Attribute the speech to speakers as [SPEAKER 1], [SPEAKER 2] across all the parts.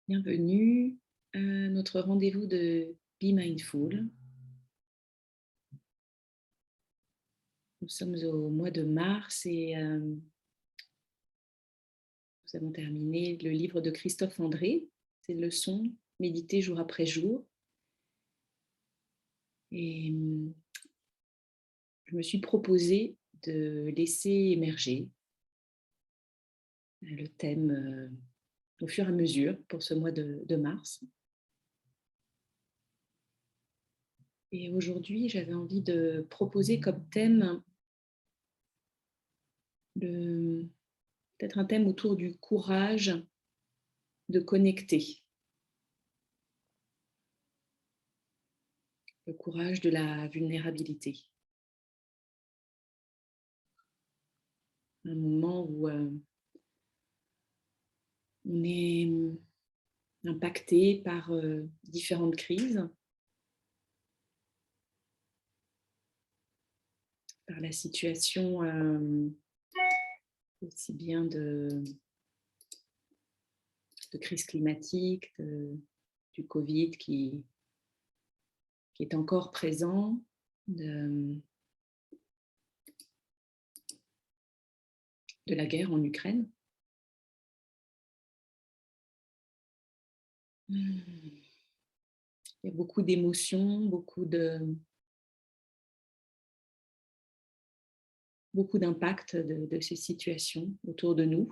[SPEAKER 1] Bienvenue à notre rendez-vous de Be Mindful. Nous sommes au mois de mars et nous avons terminé le livre de Christophe André, ses leçons méditer jour après jour. Et je me suis proposé de laisser émerger le thème au fur et à mesure pour ce mois de mars. Et aujourd'hui, j'avais envie de proposer comme thème peut-être un thème autour du courage de connecter, le courage de la vulnérabilité. Un moment où on est impacté par différentes crises, par la situation aussi bien de crise climatique, du Covid qui est encore présent, de la guerre en Ukraine. Il y a beaucoup d'émotions, beaucoup d'impact de ces situations autour de nous.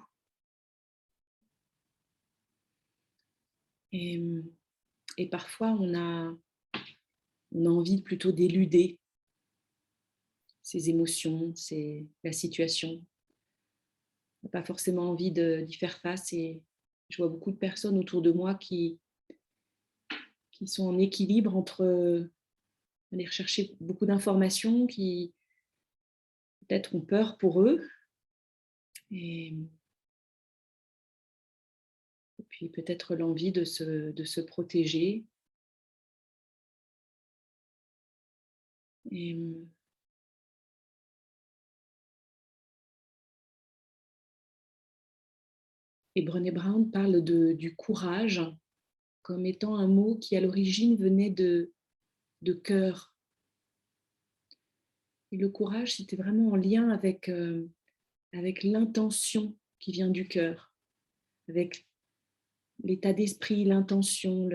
[SPEAKER 1] Et parfois, on a envie plutôt d'éluder ces émotions, la situation. On n'a pas forcément envie d'y faire face. Et je vois beaucoup de personnes autour de moi qui sont en équilibre entre aller rechercher beaucoup d'informations, qui peut-être ont peur pour eux. Et puis peut-être l'envie de se protéger. Et Brené Brown parle du courage comme étant un mot qui à l'origine venait de cœur. Et le courage, c'était vraiment en lien avec l'intention qui vient du cœur, avec l'état d'esprit, l'intention,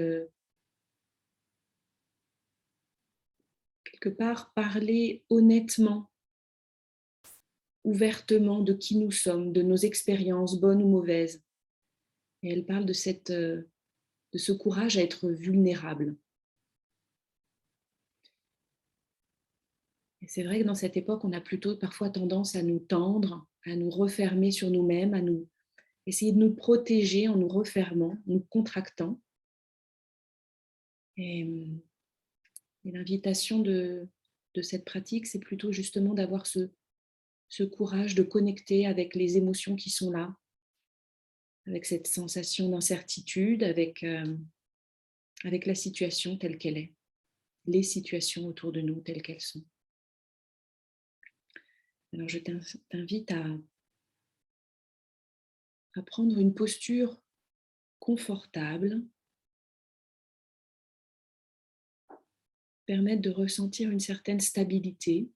[SPEAKER 1] quelque part parler honnêtement, ouvertement de qui nous sommes, de nos expériences, bonnes ou mauvaises. Et elle parle de ce courage à être vulnérable. Et c'est vrai que dans cette époque, on a plutôt parfois tendance à nous tendre, à nous refermer sur nous-mêmes, à nous essayer de nous protéger en nous refermant, nous contractant. Et l'invitation de cette pratique, c'est plutôt justement d'avoir ce courage de connecter avec les émotions qui sont là, avec cette sensation d'incertitude, avec la situation telle qu'elle est, les situations autour de nous telles qu'elles sont. Alors je t'invite à prendre une posture confortable, permettre de ressentir une certaine stabilité.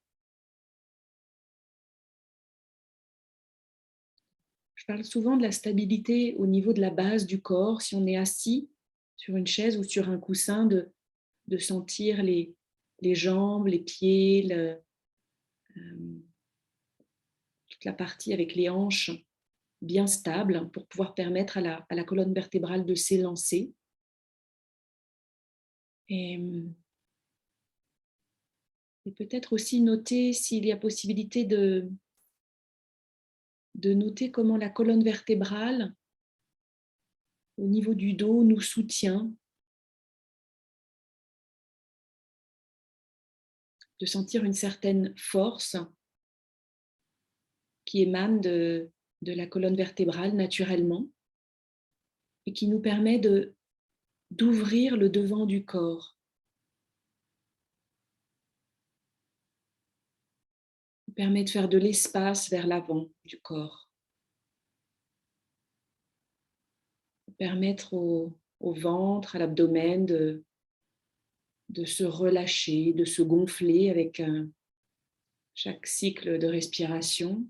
[SPEAKER 1] Je parle souvent de la stabilité au niveau de la base du corps. Si on est assis sur une chaise ou sur un coussin, de sentir les jambes, les pieds, toute la partie avec les hanches bien stables pour pouvoir permettre à la colonne vertébrale de s'élancer. Et peut-être aussi noter s'il y a possibilité de noter comment la colonne vertébrale, au niveau du dos, nous soutient, de sentir une certaine force qui émane de la colonne vertébrale naturellement et qui nous permet d'ouvrir le devant du corps, nous permet de faire de l'espace vers l'avant du corps, permettre au ventre, à l'abdomen, de se relâcher, de se gonfler avec chaque cycle de respiration.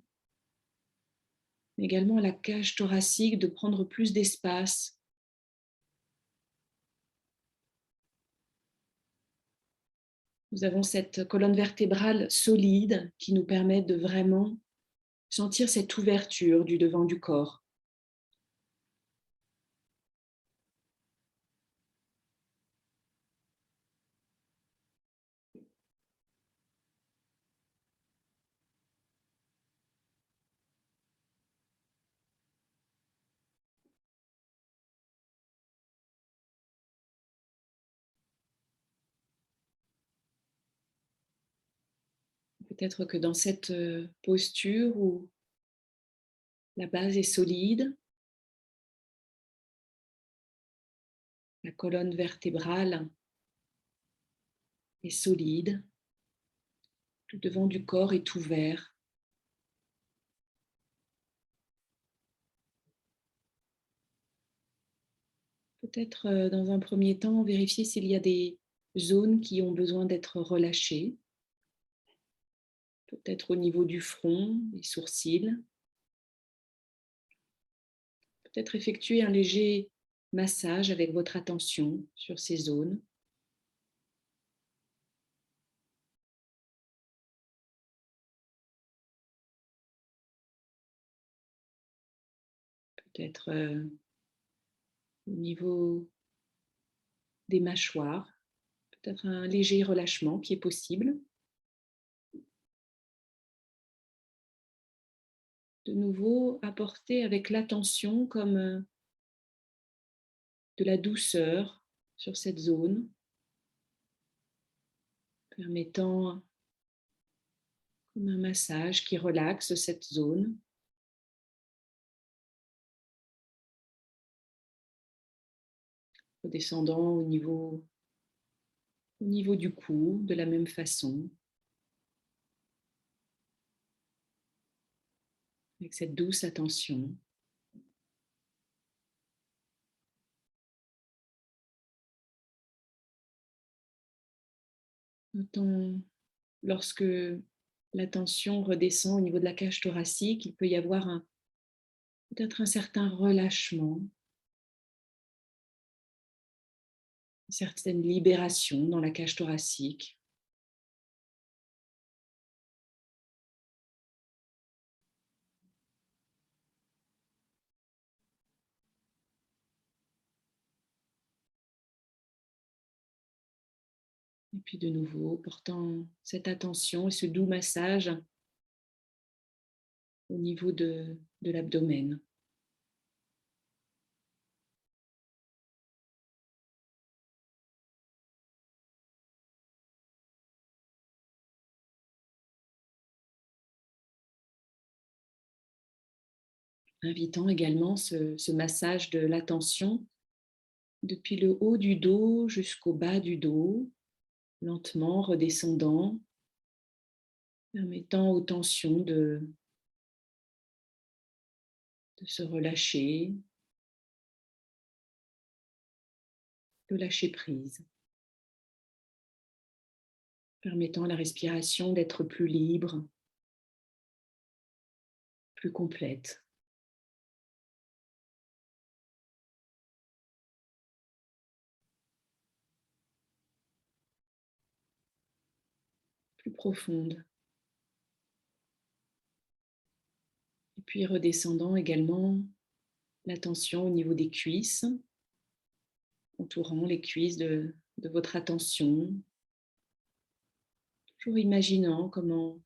[SPEAKER 1] Mais également la cage thoracique, de prendre plus d'espace. Nous avons cette colonne vertébrale solide qui nous permet de vraiment sentir cette ouverture du devant du corps. Peut-être que dans cette posture où la base est solide, la colonne vertébrale est solide, le devant du corps est ouvert. Peut-être dans un premier temps, vérifier s'il y a des zones qui ont besoin d'être relâchées. Peut-être au niveau du front, des sourcils. Peut-être effectuer un léger massage avec votre attention sur ces zones. Peut-être au niveau des mâchoires. Peut-être un léger relâchement qui est possible. De nouveau, apporter avec l'attention comme de la douceur sur cette zone, permettant comme un massage qui relaxe cette zone. Redescendant au niveau du cou, de la même façon, avec cette douce attention. Notons lorsque l'attention redescend au niveau de la cage thoracique, il peut y avoir peut-être un certain relâchement, une certaine libération dans la cage thoracique. Et puis de nouveau, portant cette attention et ce doux massage au niveau de l'abdomen. Invitant également ce massage de l'attention depuis le haut du dos jusqu'au bas du dos, lentement redescendant, permettant aux tensions de se relâcher, de lâcher prise, permettant à la respiration d'être plus libre, plus complète. Plus profonde. Et puis redescendant également l'attention au niveau des cuisses, entourant les cuisses de votre attention, toujours imaginant comment,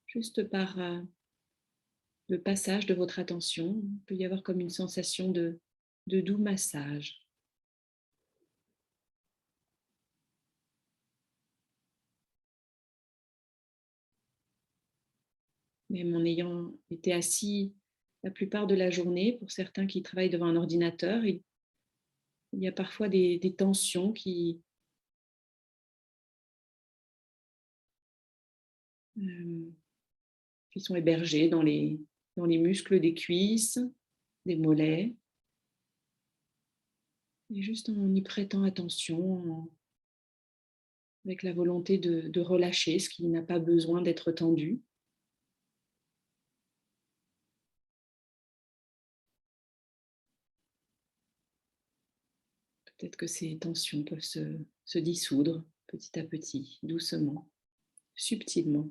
[SPEAKER 1] juste par le passage de votre attention, il peut y avoir comme une sensation de doux massage. Même en ayant été assis la plupart de la journée, pour certains qui travaillent devant un ordinateur, il y a parfois des tensions euh, qui sont hébergées dans les muscles des cuisses, des mollets. Et juste en y prêtant attention, avec la volonté de relâcher ce qui n'a pas besoin d'être tendu. Peut-être que ces tensions peuvent se dissoudre petit à petit, doucement, subtilement.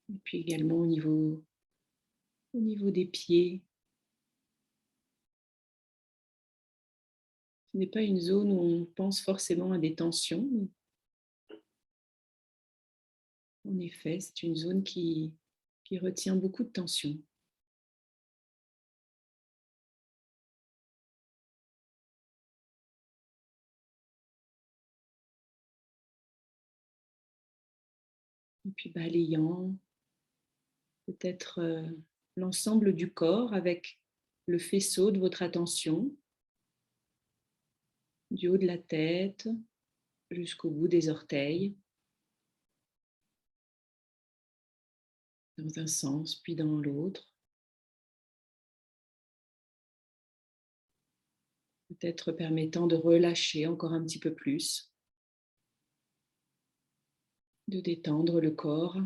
[SPEAKER 1] Et puis également au niveau des pieds. Ce n'est pas une zone où on pense forcément à des tensions, mais en effet, c'est une zone qui retient beaucoup de tension. Et puis balayant peut-être l'ensemble du corps avec le faisceau de votre attention, du haut de la tête jusqu'au bout des orteils, dans un sens puis dans l'autre. Peut-être permettant de relâcher encore un petit peu plus, de détendre le corps.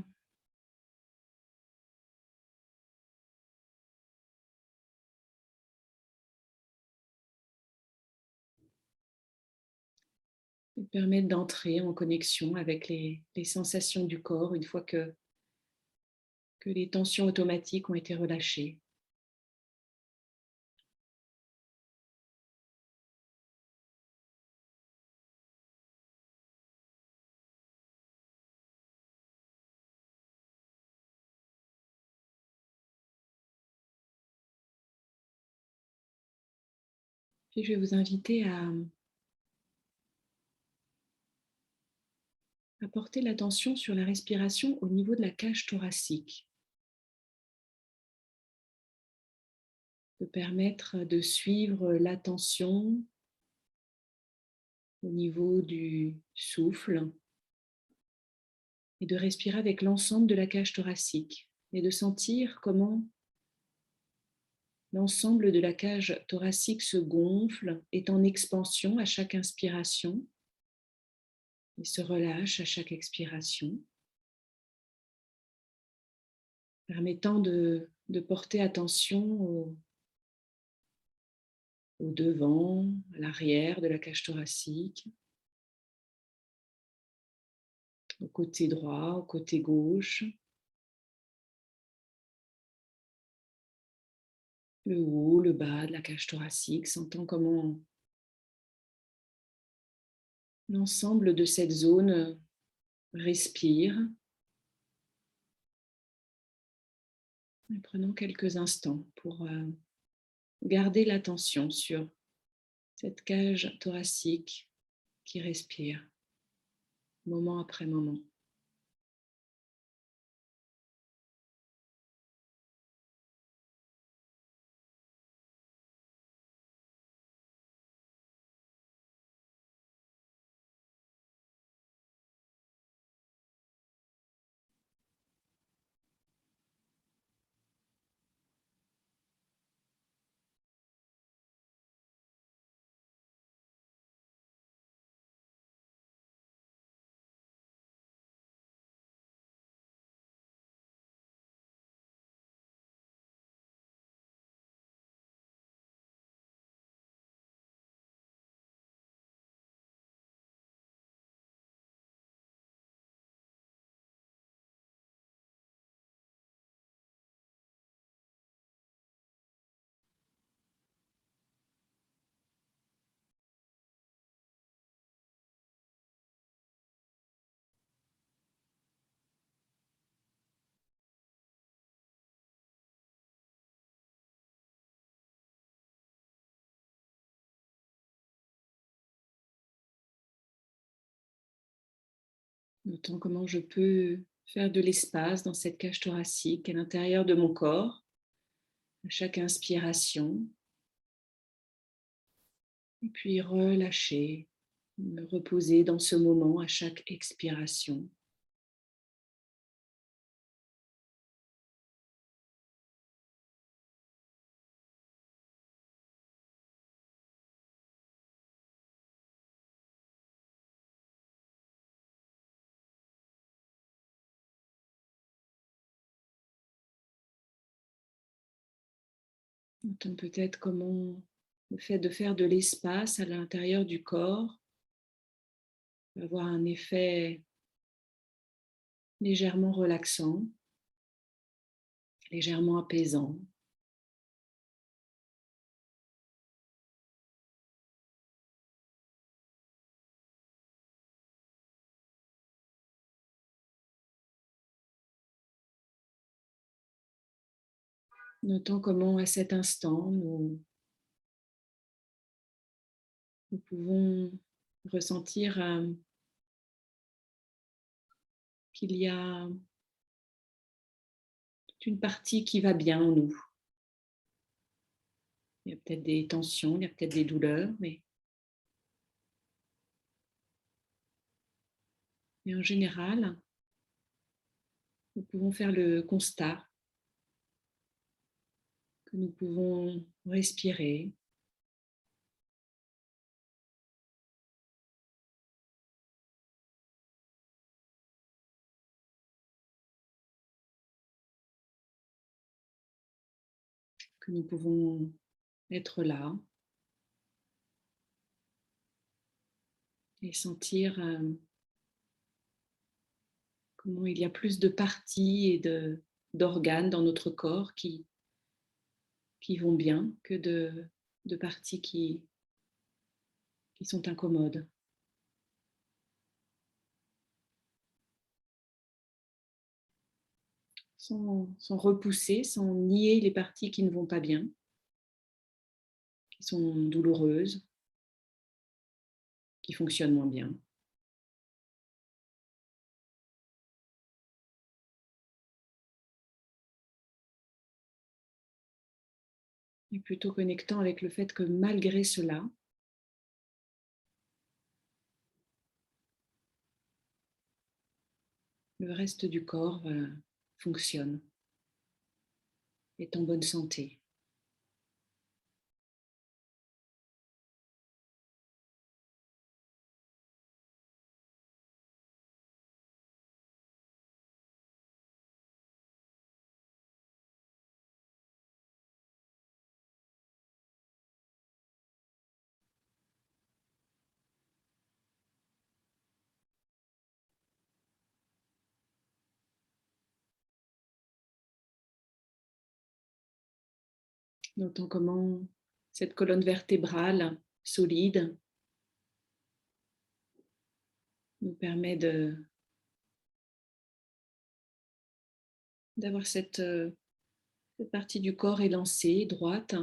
[SPEAKER 1] Et permettre d'entrer en connexion avec les sensations du corps une fois que les tensions automatiques ont été relâchées. Puis je vais vous inviter à porter l'attention sur la respiration au niveau de la cage thoracique, de permettre de suivre l'attention au niveau du souffle et de respirer avec l'ensemble de la cage thoracique et de sentir comment l'ensemble de la cage thoracique se gonfle, est en expansion à chaque inspiration et se relâche à chaque expiration, permettant de porter attention au devant, à l'arrière de la cage thoracique, au côté droit, au côté gauche, le haut, le bas de la cage thoracique, sentant comment l'ensemble de cette zone respire, en prenant quelques instants pour garder l'attention sur cette cage thoracique qui respire, moment après moment. Notant comment je peux faire de l'espace dans cette cage thoracique à l'intérieur de mon corps, à chaque inspiration, et puis relâcher, me reposer dans ce moment à chaque expiration. Notons peut-être comment le fait de faire de l'espace à l'intérieur du corps peut avoir un effet légèrement relaxant, légèrement apaisant. Notons comment à cet instant, nous pouvons ressentir qu'il y a toute une partie qui va bien en nous. Il y a peut-être des tensions, il y a peut-être des douleurs, mais en général, nous pouvons faire le constat que nous pouvons respirer, que nous pouvons être là et sentir comment il y a plus de parties et d'organes dans notre corps qui vont bien que de parties qui sont incommodes. Sans repousser, sans nier les parties qui ne vont pas bien, qui sont douloureuses, qui fonctionnent moins bien. Et plutôt connectant avec le fait que malgré cela, le reste du corps fonctionne, est en bonne santé. Notons comment cette colonne vertébrale solide nous permet d'avoir cette partie du corps élancée, droite,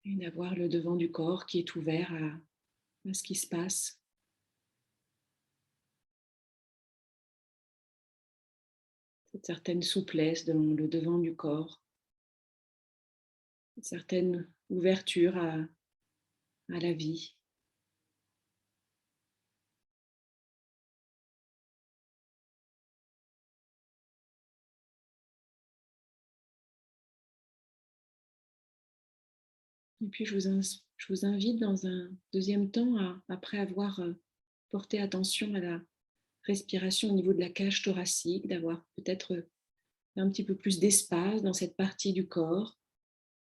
[SPEAKER 1] et d'avoir le devant du corps qui est ouvert à ce qui se passe. Cette certaine souplesse dans le devant du corps, une certaine ouverture à la vie. Et puis je vous invite dans un deuxième temps, après avoir porté attention à la respiration au niveau de la cage thoracique, d'avoir peut-être un petit peu plus d'espace dans cette partie du corps,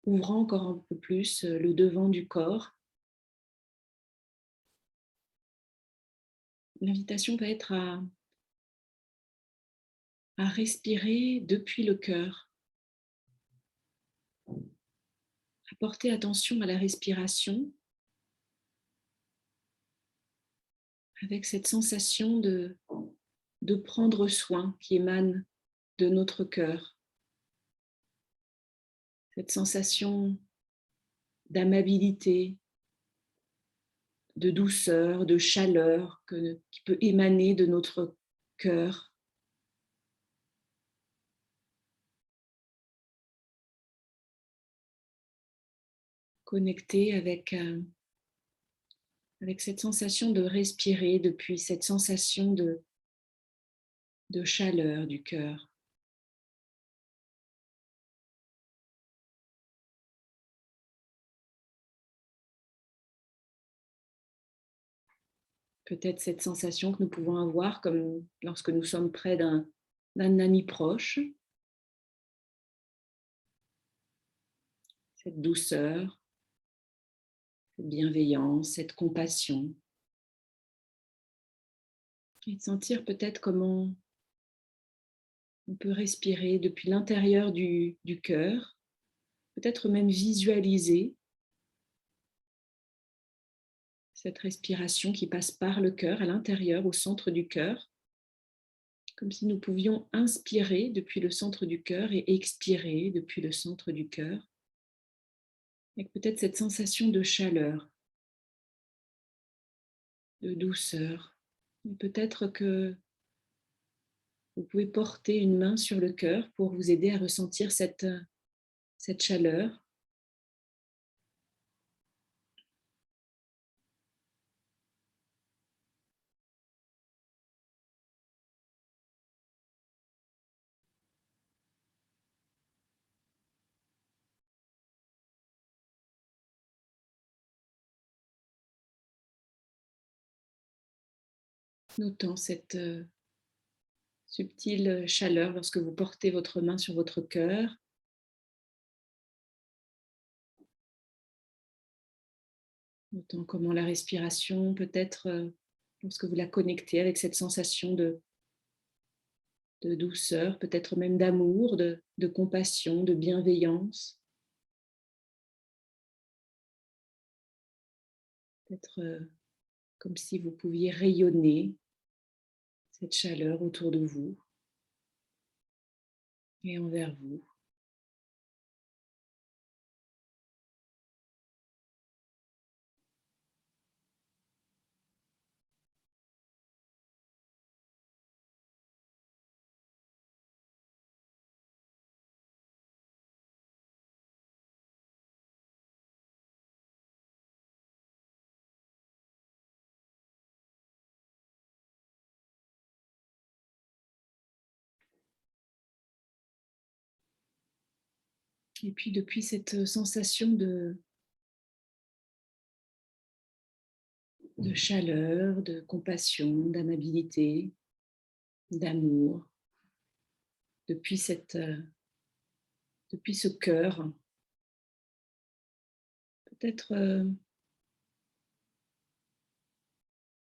[SPEAKER 1] ouvrant encore un peu plus le devant du corps. L'invitation va être à respirer depuis le cœur, à porter attention à la respiration avec cette sensation de prendre soin qui émane de notre cœur, cette sensation d'amabilité, de douceur, de chaleur qui peut émaner de notre cœur. Connecté avec cette sensation de respirer depuis cette sensation de chaleur du cœur. Peut-être cette sensation que nous pouvons avoir comme lorsque nous sommes près d'un ami proche, cette douceur, cette bienveillance, cette compassion. Et de sentir peut-être comment on peut respirer depuis l'intérieur du cœur, peut-être même visualiser cette respiration qui passe par le cœur, à l'intérieur, au centre du cœur, comme si nous pouvions inspirer depuis le centre du cœur et expirer depuis le centre du cœur, avec peut-être cette sensation de chaleur, de douceur. Et peut-être que vous pouvez porter une main sur le cœur pour vous aider à ressentir cette chaleur. Notant cette subtile chaleur lorsque vous portez votre main sur votre cœur. Notant comment la respiration, peut-être lorsque vous la connectez avec cette sensation de douceur, peut-être même d'amour, de compassion, de bienveillance. Peut-être comme si vous pouviez rayonner cette chaleur autour de vous et envers vous. Et puis depuis cette sensation de chaleur, de compassion, d'amabilité, d'amour, depuis depuis ce cœur, peut-être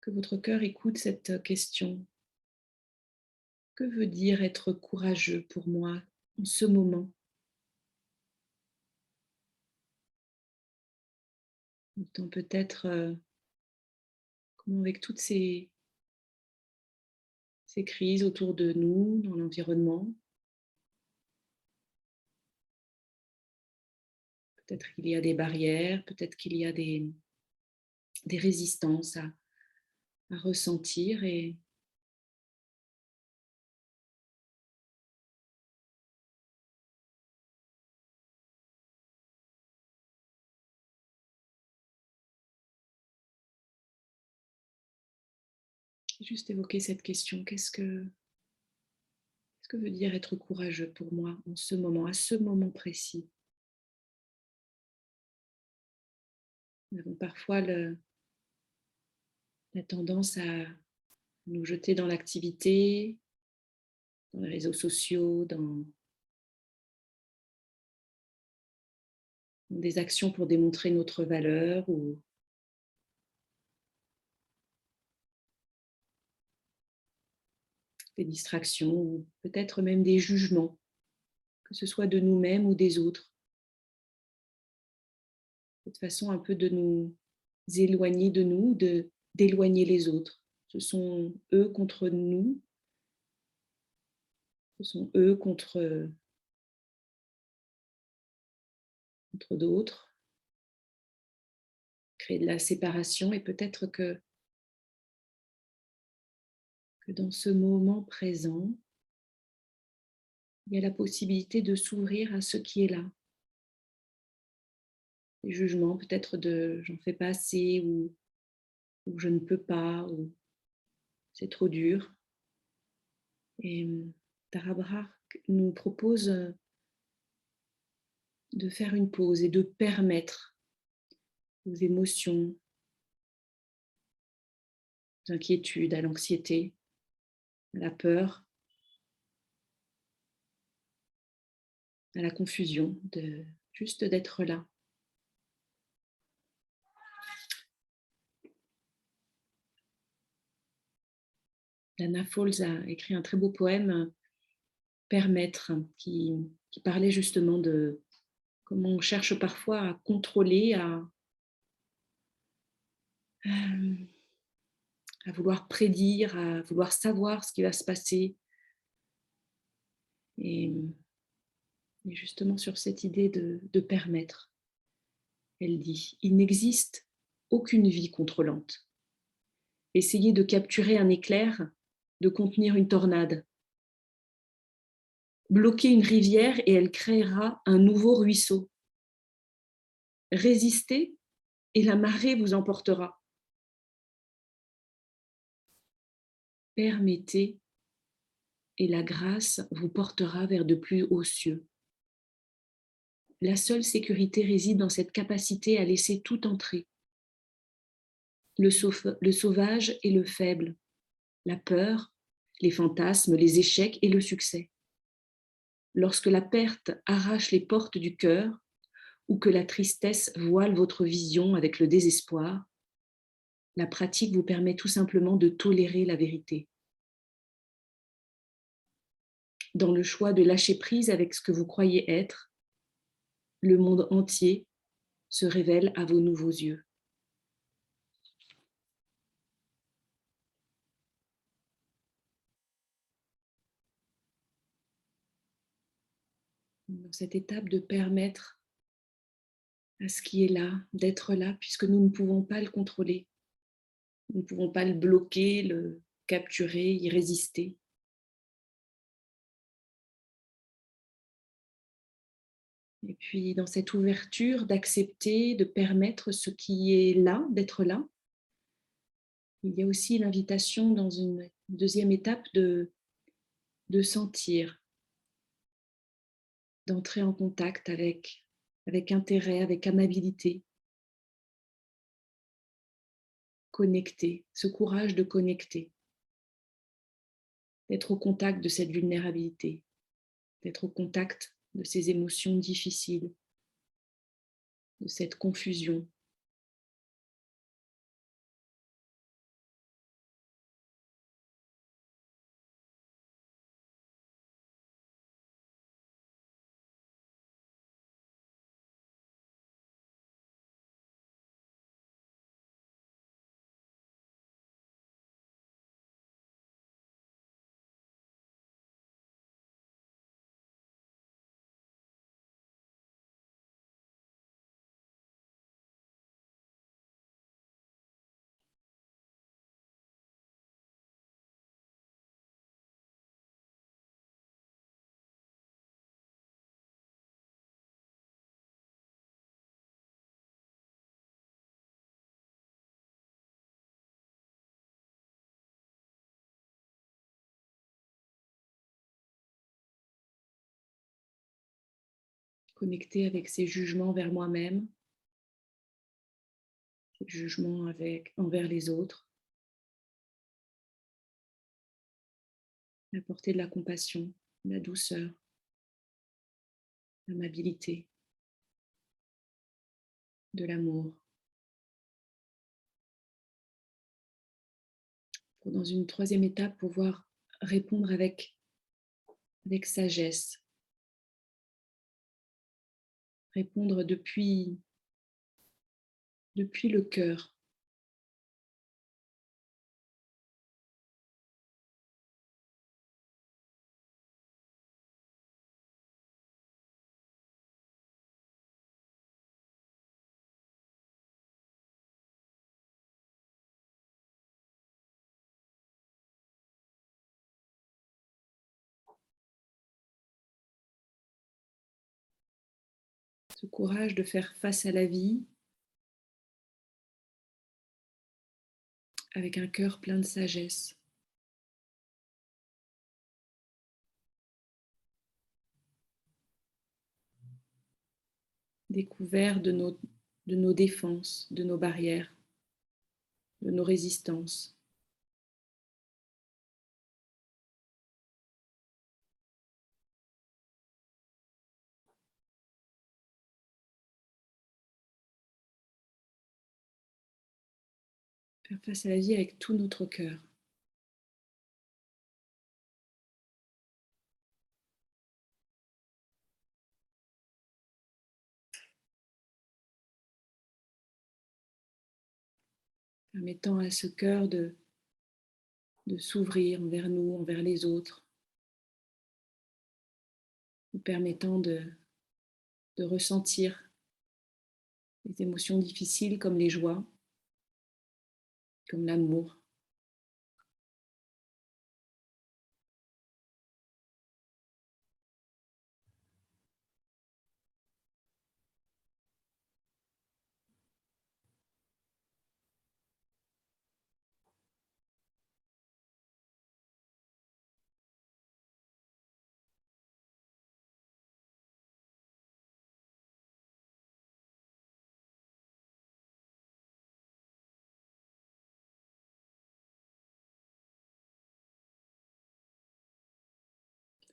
[SPEAKER 1] que votre cœur écoute cette question. Que veut dire être courageux pour moi en ce moment? Autant peut-être comment avec toutes ces crises autour de nous, dans l'environnement, peut-être qu'il y a des barrières, peut-être qu'il y a des résistances à ressentir et juste évoquer cette question. Qu'est-ce que veut dire être courageux pour moi en ce moment, à ce moment précis? Nous avons parfois la tendance à nous jeter dans l'activité, dans les réseaux sociaux, dans des actions pour démontrer notre valeur ou des distractions ou peut-être même des jugements, que ce soit de nous-mêmes ou des autres. Cette façon un peu de nous éloigner de nous, d'éloigner les autres. Ce sont eux contre nous, ce sont eux contre d'autres, créer de la séparation et peut-être que dans ce moment présent, il y a la possibilité de s'ouvrir à ce qui est là. Les jugements peut-être de j'en fais pas assez ou je ne peux pas ou c'est trop dur. Et Tara Brach nous propose de faire une pause et de permettre aux émotions, aux inquiétudes, à l'anxiété, à la peur, à la confusion, juste d'être là. Dana Fowles a écrit un très beau poème, Permettre, qui parlait justement de comment on cherche parfois à contrôler, à vouloir prédire, à vouloir savoir ce qui va se passer. Et justement sur cette idée de permettre, elle dit: il n'existe aucune vie contrôlante. Essayez de capturer un éclair, de contenir une tornade. Bloquez une rivière et elle créera un nouveau ruisseau. Résistez et la marée vous emportera. Permettez et la grâce vous portera vers de plus hauts cieux. La seule sécurité réside dans cette capacité à laisser tout entrer. Le sauvage et le faible, la peur, les fantasmes, les échecs et le succès. Lorsque la perte arrache les portes du cœur ou que la tristesse voile votre vision avec le désespoir, la pratique vous permet tout simplement de tolérer la vérité. Dans le choix de lâcher prise avec ce que vous croyez être, le monde entier se révèle à vos nouveaux yeux. Dans cette étape de permettre à ce qui est là, d'être là, puisque nous ne pouvons pas le contrôler. Nous ne pouvons pas le bloquer, le capturer, y résister. Et puis dans cette ouverture d'accepter, de permettre ce qui est là, d'être là, il y a aussi l'invitation dans une deuxième étape de sentir, d'entrer en contact avec intérêt, avec amabilité, connecter, ce courage de connecter, d'être au contact de cette vulnérabilité, d'être au contact de ces émotions difficiles, de cette confusion. Connecter avec ses jugements vers moi-même, ses jugements envers les autres, apporter de la compassion, de la douceur, de l'amabilité, de l'amour. Pour dans une troisième étape, pouvoir répondre avec sagesse, répondre depuis le cœur. Ce courage de faire face à la vie avec un cœur plein de sagesse. Découvert de nos défenses, de nos barrières, de nos résistances. faire face à la vie avec tout notre cœur. Permettant à ce cœur de s'ouvrir envers nous, envers les autres, nous permettant de ressentir les émotions difficiles comme les joies, comme l'amour.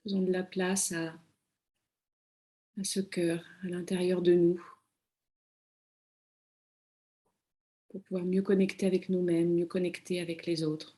[SPEAKER 1] Faisons de la place à ce cœur à l'intérieur de nous pour pouvoir mieux connecter avec nous-mêmes, mieux connecter avec les autres.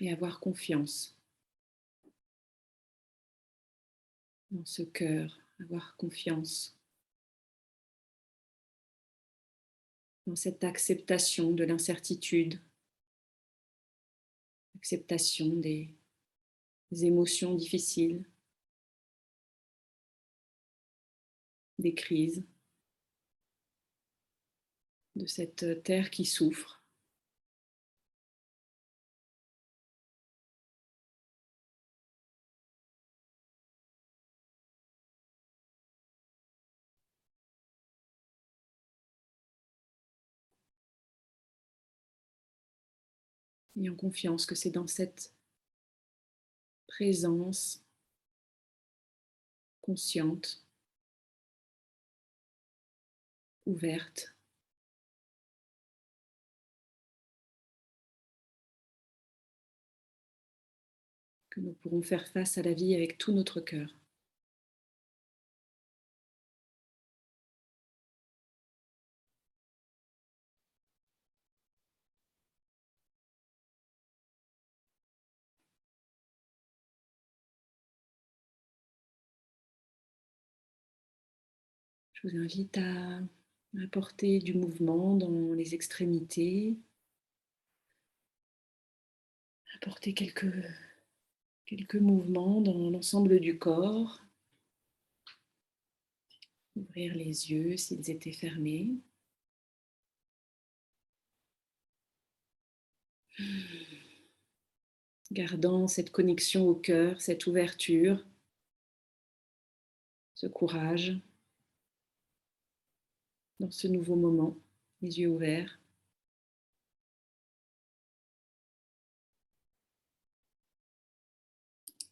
[SPEAKER 1] Et avoir confiance dans ce cœur, avoir confiance dans cette acceptation de l'incertitude, acceptation des émotions difficiles, des crises, de cette terre qui souffre. Ayant confiance que c'est dans cette présence consciente, ouverte, que nous pourrons faire face à la vie avec tout notre cœur. Je vous invite à apporter du mouvement dans les extrémités, apporter quelques mouvements dans l'ensemble du corps, ouvrir les yeux s'ils étaient fermés. Gardant cette connexion au cœur, cette ouverture, ce courage dans ce nouveau moment, les yeux ouverts.